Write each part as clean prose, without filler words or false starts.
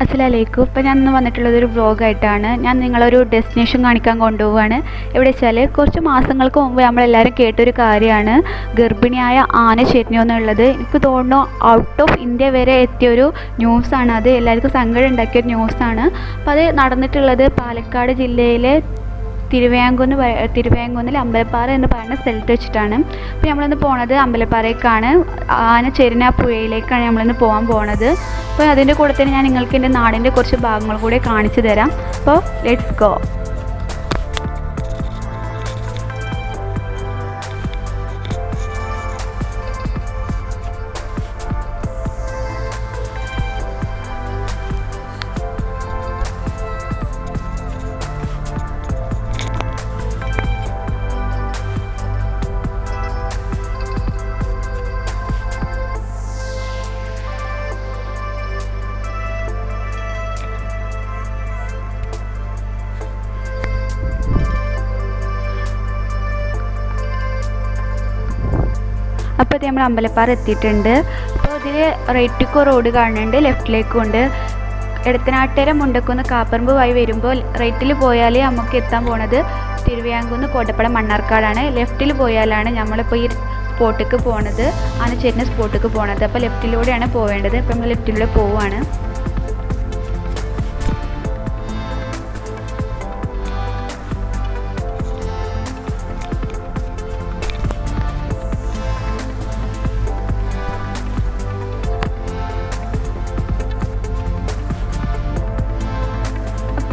അസ്സലാമലൈക്കും. ഇപ്പോൾ ഞാൻ ഇന്ന് വന്നിട്ടുള്ളതൊരു വ്ളോഗായിട്ടാണ്. ഞാൻ നിങ്ങളൊരു ഡെസ്റ്റിനേഷൻ കാണിക്കാൻ കൊണ്ടുപോവുകയാണ്. എവിടെ വെച്ചാൽ കുറച്ച് മാസങ്ങൾക്ക് മുമ്പ് നമ്മളെല്ലാവരും കേട്ടൊരു കാര്യമാണ് ഗർഭിണിയായ ആന ചെരിഞ്ഞു എന്നുള്ളത്. എനിക്ക് തോന്നുന്നു ഔട്ട് ഓഫ് ഇന്ത്യ വരെ എത്തിയൊരു ന്യൂസാണ് അത്. എല്ലാവർക്കും സങ്കടം ഉണ്ടാക്കിയൊരു ന്യൂസാണ്. അപ്പോൾ അത് നടന്നിട്ടുള്ളത് പാലക്കാട് ജില്ലയിലെ തിരുവേങ്കുന്നിൽ അമ്പലപ്പാറ എന്ന് പറയുന്ന സ്ഥലത്ത് വെച്ചിട്ടാണ്. അപ്പോൾ നമ്മളിന്ന് പോണത് അമ്പലപ്പാറയ്ക്കാണ്. ആന ചെരിഞ്ഞ പുഴയിലേക്കാണ് നമ്മളിന്ന് പോകാൻ പോണത്. അപ്പോൾ അതിൻ്റെ കൂടെ തന്നെ ഞാൻ നിങ്ങൾക്ക് എൻ്റെ നാടിൻ്റെ കുറച്ച് ഭാഗങ്ങൾ കൂടെ കാണിച്ചു തരാം. അപ്പോൾ ലെറ്റ്സ് ഗോ. അപ്പോൾ ഇത് നമ്മൾ അമ്പലപ്പാറ എത്തിയിട്ടുണ്ട്. അപ്പോൾ ഇതിൽ റൈറ്റിക്കോ റോഡ് കാണുന്നുണ്ട്, ലെഫ്റ്റിലേക്കും ഉണ്ട്. എടത്തനാട്ടുകര മുണ്ടക്കുന്ന് കാപ്പറമ്പ് വഴി വരുമ്പോൾ റൈറ്റിൽ പോയാൽ നമുക്ക് എത്താൻ പോണത് തിരുവിതാംകുന്ന് കോട്ടപ്പുറം മണ്ണാർക്കാടാണ്. ലെഫ്റ്റിൽ പോയാലാണ് നമ്മളിപ്പോൾ ഈ സ്പോട്ടിലേക്ക് പോണത്, ആനച്ചേരിൻ്റെ സ്പോട്ടിലേക്ക് പോണത്. അപ്പോൾ ലെഫ്റ്റിലൂടെയാണ് പോവേണ്ടത്. അപ്പോൾ നമ്മൾ ലെഫ്റ്റിലൂടെ പോവുകയാണ്.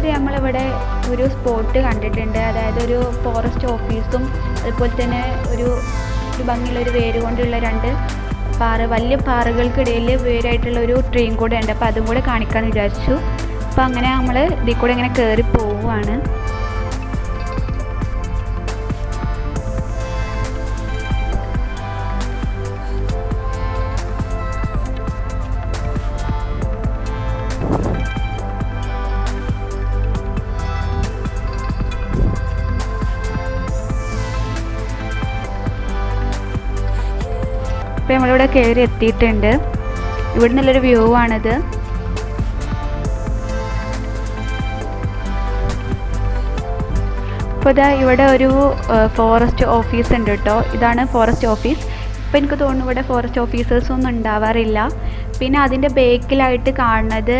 അപ്പോൾ നമ്മളിവിടെ ഒരു സ്പോട്ട് കണ്ടിട്ടുണ്ട്. അതായത് ഒരു ഫോറസ്റ്റ് ഓഫീസും അതുപോലെ തന്നെ ഒരു ഭംഗിയുള്ളൊരു വേര് കൊണ്ടുള്ള രണ്ട് വലിയ പാറകൾക്കിടയിൽ വേരായിട്ടുള്ള ഒരു ട്രെയിൻ കൂടെ ഉണ്ട്. അപ്പോൾ അതും കൂടെ കാണിക്കാമെന്ന് വിചാരിച്ചു. അപ്പോൾ അങ്ങനെ നമ്മൾ ഇതിൽ കൂടെ ഇങ്ങനെ കയറി പോവുകയാണ്. അപ്പോൾ നമ്മളിവിടെ കയറി എത്തിയിട്ടുണ്ട്. ഇവിടെ നിന്നുള്ളൊരു വ്യൂ ആണിത്. അപ്പോൾ ഇതാ ഇവിടെ ഒരു ഫോറസ്റ്റ് ഓഫീസ് ഉണ്ട് കേട്ടോ. ഇതാണ് ഫോറസ്റ്റ് ഓഫീസ്. ഇപ്പോൾ എനിക്ക് തോന്നുന്നു ഇവിടെ ഫോറസ്റ്റ് ഓഫീസേഴ്സൊന്നും ഉണ്ടാവാറില്ല. പിന്നെ അതിൻ്റെ ബേക്കിലായിട്ട് കാണുന്നത്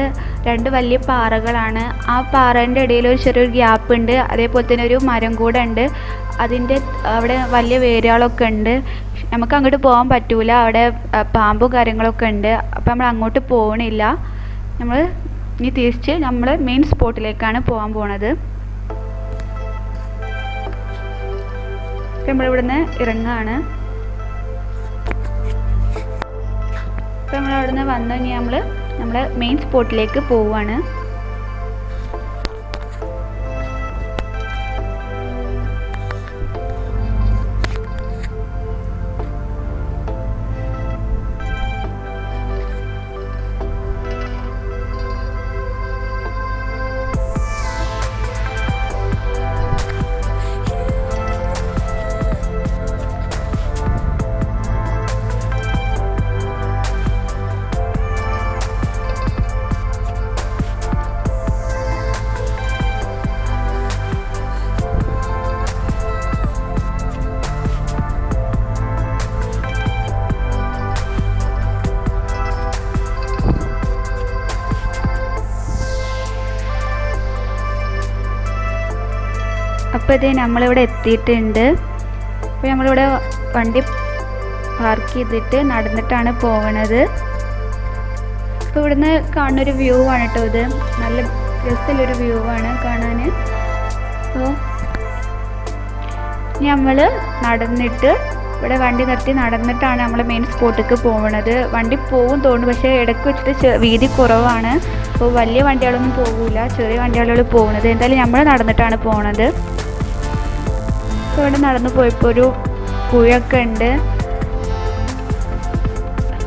രണ്ട് വലിയ പാറകളാണ്. ആ പാറേൻ്റെ ഇടയിൽ ഒരു ചെറിയൊരു ഗ്യാപ്പ് ഉണ്ട്. അതേപോലെ തന്നെ ഒരു മരം കൂടെ ഉണ്ട്. അതിൻ്റെ അവിടെ വലിയ വേരുകളൊക്കെ ഉണ്ട്. നമുക്ക് അങ്ങോട്ട് പോകാൻ പറ്റൂല, അവിടെ പാമ്പും കാര്യങ്ങളൊക്കെ ഉണ്ട്. അപ്പോൾ നമ്മൾ അങ്ങോട്ട് പോകണില്ല. നമ്മൾ ഇനി തിരിച്ച് നമ്മൾ മെയിൻ സ്പോട്ടിലേക്കാണ് പോകാൻ പോണത്. നമ്മളിവിടുന്ന് ഇറങ്ങുകയാണ്. അപ്പോൾ നമ്മളവിടുന്ന് വന്നു കഴിഞ്ഞാൽ നമ്മൾ മെയിൻ സ്പോട്ടിലേക്ക് പോവുകയാണ്. അപ്പോൾ ഇത് നമ്മളിവിടെ എത്തിയിട്ടുണ്ട്. അപ്പോൾ നമ്മളിവിടെ വണ്ടി പാർക്ക് ചെയ്തിട്ട് നടന്നിട്ടാണ് പോകണത്. അപ്പോൾ ഇവിടുന്ന് കാണുന്നൊരു വ്യൂ ആണ് കേട്ടോ ഇത്. നല്ല രസമുള്ളൊരു വ്യൂ ആണ് കാണാൻ. അപ്പോൾ നമ്മൾ നടന്നിട്ട് ഇവിടെ വണ്ടി നിർത്തി നടന്നിട്ടാണ് നമ്മൾ മെയിൻ സ്പോട്ടിലേക്ക് പോകുന്നത്. വണ്ടി പോകും തോന്നുന്നു, പക്ഷേ ഇടയ്ക്ക് വെച്ചിട്ട് വീതി കുറവാണ്. അപ്പോൾ വലിയ വണ്ടികളൊന്നും പോകില്ല, ചെറിയ വണ്ടികളാണ് പോകുന്നത്. എന്തായാലും നമ്മൾ നടന്നിട്ടാണ് പോകുന്നത്. അപ്പോൾ ഇവിടെ നടന്നു പോയപ്പോൾ ഒരു പുഴയൊക്കെ ഉണ്ട്.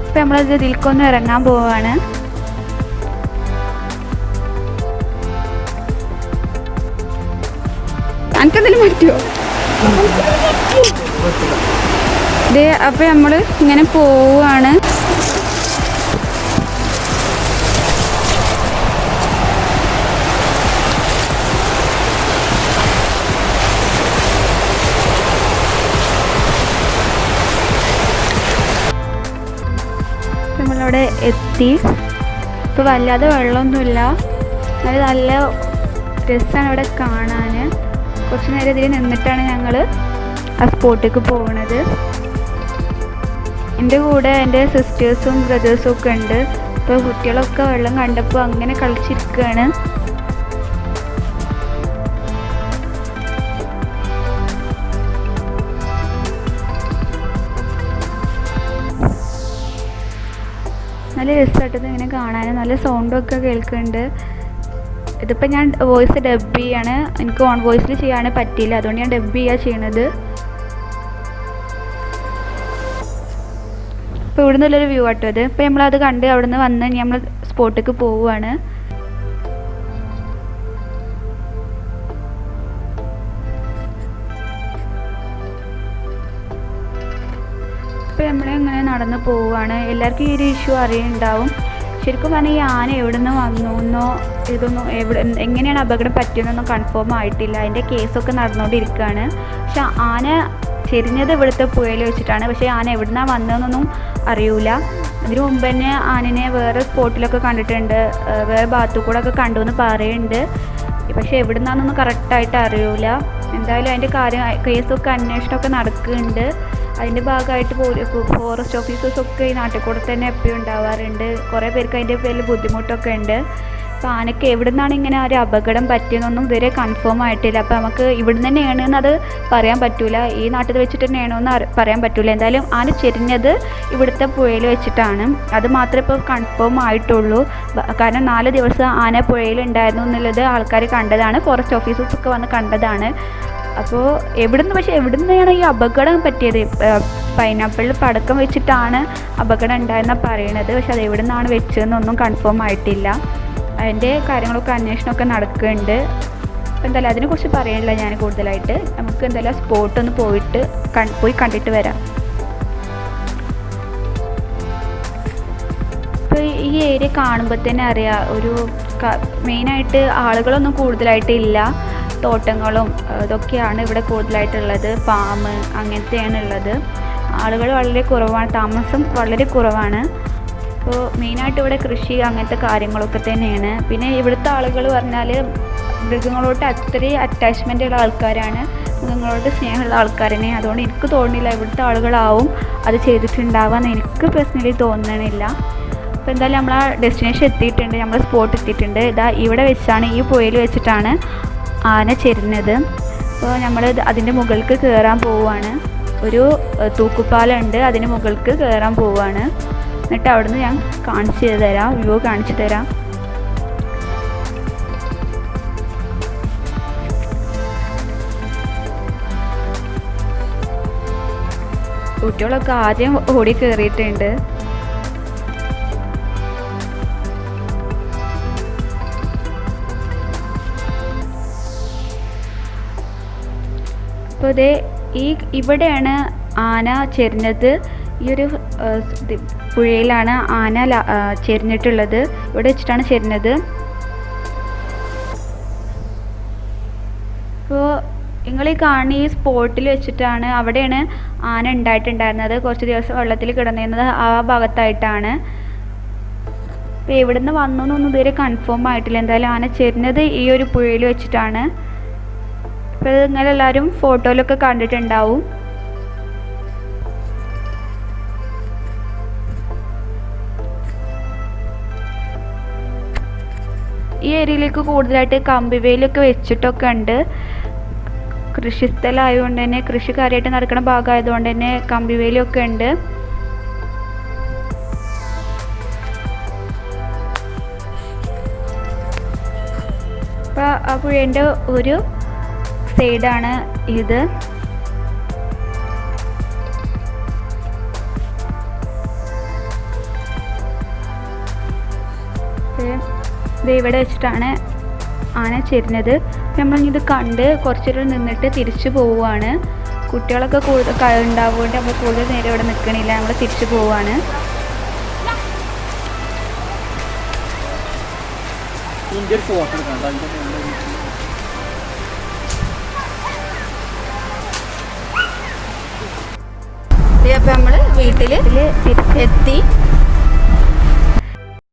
അപ്പോൾ നമ്മളത് ഇതിൽക്കൊന്ന് ഇറങ്ങാൻ പോവാണ്. എനിക്കെന്തെങ്കിലും പറ്റുമോ? ഇത് അപ്പോൾ നമ്മൾ ഇങ്ങനെ പോവുകയാണ്. എത്തി. ഇപ്പോൾ വല്ലാതെ വെള്ളമൊന്നുമില്ല, നല്ല രസമാണ് ഇവിടെ കാണാൻ. കുറച്ച് നേരം ഇതിൽ നിന്നിട്ടാണ് ഞങ്ങൾ ആ സ്പോട്ടിലേക്ക് പോകുന്നത്. എൻ്റെ കൂടെ എൻ്റെ സിസ്റ്റേഴ്സും ബ്രദേഴ്സും ഒക്കെ ഉണ്ട്. ഇപ്പോൾ കുട്ടികളൊക്കെ വെള്ളം കണ്ടപ്പോൾ അങ്ങനെ കളിച്ചിരിക്കുകയാണ്. നല്ല രസമായിട്ടത് ഇങ്ങനെ കാണാൻ, നല്ല സൗണ്ടൊക്കെ കേൾക്കുന്നുണ്ട്. ഇതിപ്പോൾ ഞാൻ വോയിസ് ഡബ് ചെയ്യാണ്, എനിക്ക് ഓൺ വോയിസിൽ ചെയ്യാൻ പറ്റിയില്ല, അതുകൊണ്ട് ഞാൻ ഡബ് ചെയ്യണത്. ഇപ്പോൾ ഇവിടെ നിന്നുള്ളൊരു വ്യൂ ആട്ടോ ഇത്. ഇപ്പോൾ നമ്മളത് കണ്ട് അവിടെ നിന്ന് വന്ന് നമ്മൾ സ്പോട്ടിലേക്ക് പോവുകയാണ്. ഇപ്പോൾ നമ്മളിങ്ങനെ നടന്ന് പോവുകയാണ്. എല്ലാവർക്കും ഈ ഒരു ഇഷ്യൂ അറിയുന്നുണ്ടാവും. ശരിക്കും പറഞ്ഞാൽ ഈ ആന എവിടെ നിന്ന് വന്നു എന്നോ ഇതൊന്നും എങ്ങനെയാണ് അപകടം പറ്റിയെന്നൊന്നും കൺഫേം ആയിട്ടില്ല. അതിൻ്റെ കേസൊക്കെ നടന്നുകൊണ്ടിരിക്കുകയാണ്. പക്ഷെ ആന ചെരിഞ്ഞത് ഇവിടുത്തെ പുഴയിൽ വെച്ചിട്ടാണ്. പക്ഷേ ആന എവിടെ നിന്നാണ് വന്നതെന്നൊന്നും അറിയില്ല. അതിന് മുമ്പ് തന്നെ ആനനെ വേറെ സ്പോട്ടിലൊക്കെ കണ്ടിട്ടുണ്ട്, വേറെ ഭാഗത്തു കൂടെ ഒക്കെ കണ്ടു എന്ന് പറയുന്നുണ്ട്. പക്ഷേ എവിടെ നിന്നാണെന്നൊന്നും കറക്റ്റായിട്ട് അറിയില്ല. എന്തായാലും അതിൻ്റെ കേസൊക്കെ അന്വേഷണമൊക്കെ നടക്കുന്നുണ്ട്. അതിൻ്റെ ഭാഗമായിട്ട് ഫോറസ്റ്റ് ഓഫീസേഴ്സൊക്കെ ഈ നാട്ടിൽ കൂടെ തന്നെ എപ്പോഴും ഉണ്ടാവാറുണ്ട്. കുറേ പേർക്ക് അതിൻ്റെ പേരിൽ ബുദ്ധിമുട്ടൊക്കെ ഉണ്ട്. അപ്പോൾ ആനയ്ക്ക് എവിടെ നിന്നാണ് ഇങ്ങനെ ഒരു അപകടം പറ്റിയെന്നൊന്നും ഇതുവരെ കൺഫേം ആയിട്ടില്ല. അപ്പോൾ നമുക്ക് ഇവിടെ നിന്ന് തന്നെയാണെന്ന് അത് പറയാൻ പറ്റില്ല, ഈ നാട്ടിൽ വെച്ചിട്ട് തന്നെയാണോ എന്ന് പറയാൻ പറ്റില്ല. എന്തായാലും ആന ചെരിഞ്ഞത് ഇവിടുത്തെ പുഴയിൽ വെച്ചിട്ടാണ്, അത് മാത്രമേ ഇപ്പോൾ കൺഫേം ആയിട്ടുള്ളൂ. കാരണം 4 ദിവസം ആന പുഴയിൽ ഉണ്ടായിരുന്നു എന്നുള്ളത് ആൾക്കാർ കണ്ടതാണ്, ഫോറസ്റ്റ് ഓഫീസേഴ്സൊക്കെ വന്ന് കണ്ടതാണ്. അപ്പോൾ പക്ഷേ എവിടെ നിന്നാണ് ഈ അപകടം പറ്റിയത്? പൈനാപ്പിളിൽ പടക്കം വെച്ചിട്ടാണ് അപകടം ഉണ്ടായെന്നാണ് പറയണത്. പക്ഷെ അത് എവിടെ നിന്നാണ് വെച്ചതെന്നൊന്നും കൺഫേം ആയിട്ടില്ല. അതിൻ്റെ കാര്യങ്ങളൊക്കെ അന്വേഷണമൊക്കെ നടക്കുന്നുണ്ട്. അപ്പോൾ എന്തായാലും അതിനെക്കുറിച്ച് പറയാനില്ല ഞാൻ കൂടുതലായിട്ട്. നമുക്ക് എന്തായാലും സ്പോട്ടൊന്ന് പോയി കണ്ടിട്ട് വരാം. ഇപ്പോൾ ഈ ഏരിയ കാണുമ്പോൾ തന്നെ അറിയാം, ഒരു മെയിനായിട്ട് ആളുകളൊന്നും കൂടുതലായിട്ടില്ല. തോട്ടങ്ങളും ഇതൊക്കെയാണ് ഇവിടെ കൂടുതലായിട്ടുള്ളത്. ഫാം അങ്ങനത്തെയാണ് ഉള്ളത്. ആളുകൾ വളരെ കുറവാണ്, താമസം വളരെ കുറവാണ്. അപ്പോൾ മെയിനായിട്ട് ഇവിടെ കൃഷി അങ്ങനത്തെ കാര്യങ്ങളൊക്കെ തന്നെയാണ്. പിന്നെ ഇവിടുത്തെ ആളുകൾ പറഞ്ഞാൽ മൃഗങ്ങളോട് അത്രയും അറ്റാച്ച്മെൻ്റ് ഉള്ള ആൾക്കാരാണ്, മൃഗങ്ങളോട് സ്നേഹമുള്ള ആൾക്കാരനെ. അതുകൊണ്ട് എനിക്ക് തോന്നുന്നില്ല ഇവിടുത്തെ ആളുകളാവും അത് ചെയ്തിട്ടുണ്ടാവാന്ന് എനിക്ക് പേഴ്സണലി തോന്നണില്ല. അപ്പോൾ എന്തായാലും നമ്മൾ ആ ഡെസ്റ്റിനേഷൻ എത്തിയിട്ടുണ്ട്, നമ്മൾ സ്പോട്ട് എത്തിയിട്ടുണ്ട്. ഇവിടെ വെച്ചാണ്, ഈ പുഴയിൽ വെച്ചിട്ടാണ് ആന ചെരിഞ്ഞത്. അപ്പോൾ നമ്മൾ അതിൻ്റെ മുകൾക്ക് കയറാൻ പോവുകയാണ്. ഒരു തൂക്കുപാലമുണ്ട്, അതിന് മുകൾക്ക് കയറാൻ പോവുകയാണ്. എന്നിട്ട് അവിടുന്ന് ഞാൻ കാണിച്ചു തരാം, വ്യൂ കാണിച്ചു തരാം. കുട്ടികളൊക്കെ ആദ്യം ഓടി കയറിയിട്ടുണ്ട്. അപ്പോൾ ഇവിടെയാണ് ആന ചെരിഞ്ഞത്. ഈ ഒരു പുഴയിലാണ് ആന ചെരിഞ്ഞിട്ടുള്ളത്. ഇവിടെ വെച്ചിട്ടാണ് ചെരിഞ്ഞത്. അപ്പോൾ നിങ്ങൾ ഈ കാണുന്ന ഈ സ്പോട്ടിൽ വെച്ചിട്ടാണ്, അവിടെയാണ് ആന ഉണ്ടായിട്ടുണ്ടായിരുന്നത്. കുറച്ച് ദിവസം വെള്ളത്തിൽ കിടന്നിരുന്നത് ആ ഭാഗത്തായിട്ടാണ്. അപ്പോൾ എവിടെ നിന്ന് വന്നു എന്നൊന്നും ഇതുവരെ കൺഫേം ആയിട്ടില്ല. എന്തായാലും ആന ചെരിഞ്ഞത് ഈ ഒരു പുഴയിൽ വെച്ചിട്ടാണ്. അപ്പോൾ നിങ്ങളെല്ലാവരും ഫോട്ടോയിലൊക്കെ കണ്ടിട്ടുണ്ടാവും. ഈ ഏരിയയിലേക്ക് കൂടുതലായിട്ട് കമ്പിവേലൊക്കെ വെച്ചിട്ടൊക്കെ ഉണ്ട്. കൃഷിസ്ഥലമായതുകൊണ്ട് തന്നെ, കൃഷിക്കാരായിട്ട് നടക്കുന്ന ഭാഗമായതുകൊണ്ട് തന്നെ കമ്പിവേലൊക്കെ ഉണ്ട്. അപ്പോൾ ആ പുഴേൻ്റെ ഒരു സൈഡാണ് ഇത്. ഇവിടെ വെച്ചിട്ടാണ് ആന ചെരിഞ്ഞത്. നമ്മളിത് കണ്ട് കുറച്ചേരം നിന്നിട്ട് തിരിച്ചു പോവുകയാണ്. കുട്ടികളൊക്കെ കൂടുതൽ ഉണ്ടാവുകൊണ്ട് നമ്മൾ കൂടുതൽ നേരം ഇവിടെ നിൽക്കണില്ല, നമ്മൾ തിരിച്ചു പോവുകയാണ്. അപ്പോൾ നമ്മൾ വീട്ടിൽ തിരിച്ചെത്തി.